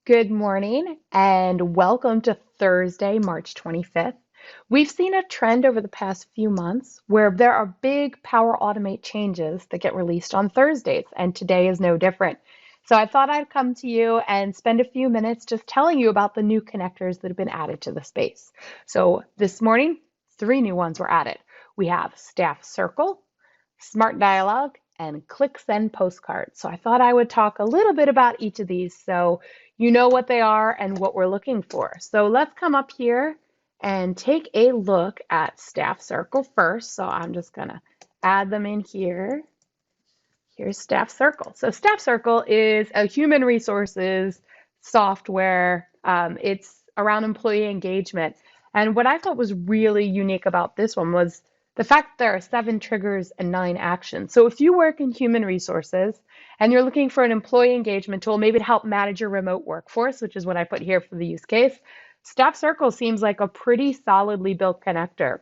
Good morning and welcome to Thursday, March 25th. We've seen a trend over the past few months where there are big Power Automate changes that get released on Thursdays, and today is no different. So I thought I'd come to you and spend a few minutes just telling you about the new connectors that have been added to the space. So this morning, three new ones were added. We have StaffCircle, SmartDialog, and ClickSend Postcard. So I thought I would talk a little bit about each of these so you know what they are and what we're looking for. So let's come up here and take a look at StaffCircle first. So I'm just going to add them in here. Here's StaffCircle. So StaffCircle is a human resources software. It's around employee engagement. And what I thought was really unique about this one was the fact that there are 7 triggers and 9 actions. So if you work in human resources and you're looking for an employee engagement tool, maybe to help manage your remote workforce, which is what I put here for the use case, StaffCircle seems like a pretty solidly built connector.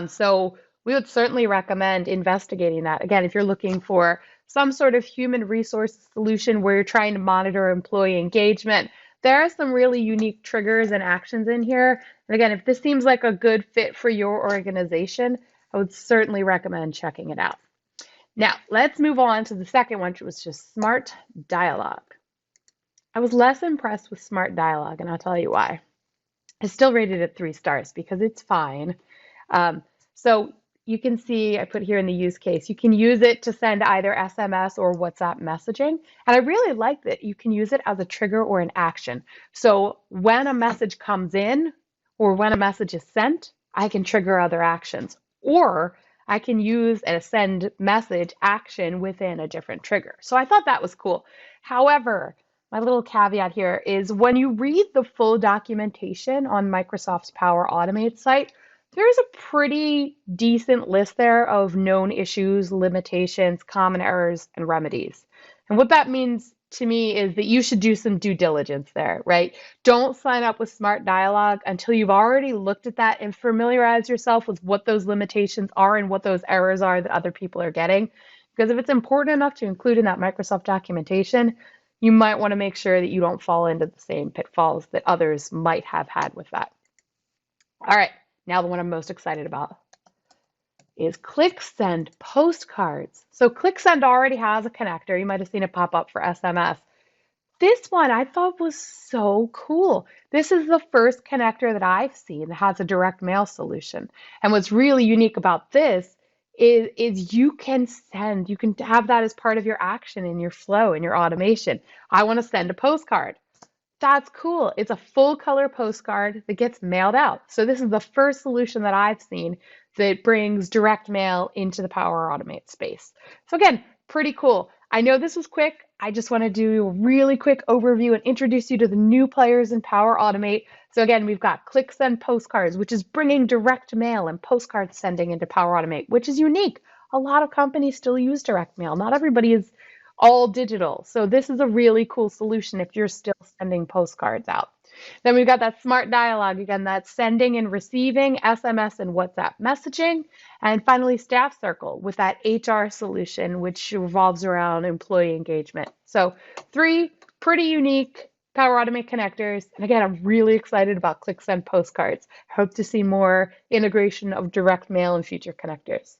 So we would certainly recommend investigating that. Again, if you're looking for some sort of human resource solution where you're trying to monitor employee engagement, there are some really unique triggers and actions in here. And again, if this seems like a good fit for your organization, I would certainly recommend checking it out. Now, let's move on to the second one, which was just SmartDialog. I was less impressed with SmartDialog, and I'll tell you why. I still rated it 3 stars because it's fine. So you can see, I put here in the use case, you can use it to send either SMS or WhatsApp messaging. And I really like that you can use it as a trigger or an action. So when a message comes in or when a message is sent, I can trigger other actions. Or I can use a send message action within a different trigger. So I thought that was cool. However, my little caveat here is when you read the full documentation on Microsoft's Power Automate site, there's a pretty decent list there of known issues, limitations, common errors, and remedies. And what that means to me is that you should do some due diligence there, right? Don't sign up with SmartDialog until you've already looked at that and familiarize yourself with what those limitations are and what those errors are that other people are getting. Because if it's important enough to include in that Microsoft documentation, you might want to make sure that you don't fall into the same pitfalls that others might have had with that. All right. Now the one I'm most excited about is ClickSend Postcards. So ClickSend already has a connector. You might have seen it pop up for SMS. This one I thought was so cool. This is the first connector that I've seen that has a direct mail solution. And what's really unique about this is you can have that as part of your action in your flow, in your automation. I want to send a postcard. That's cool. It's a full color postcard that gets mailed out. So this is the first solution that I've seen that brings direct mail into the Power Automate space. So again, pretty cool. I know this was quick. I just want to do a really quick overview and introduce you to the new players in Power Automate. So again, we've got ClickSend Postcards, which is bringing direct mail and postcard sending into Power Automate, which is unique. A lot of companies still use direct mail. Not everybody is all digital. So this is a really cool solution if you're still sending postcards out. Then we've got that SmartDialog, again, that's sending and receiving SMS and WhatsApp messaging. And finally, StaffCircle with that HR solution, which revolves around employee engagement. So 3 pretty unique Power Automate connectors. And again, I'm really excited about ClickSend Postcards. Hope to see more integration of direct mail in future connectors.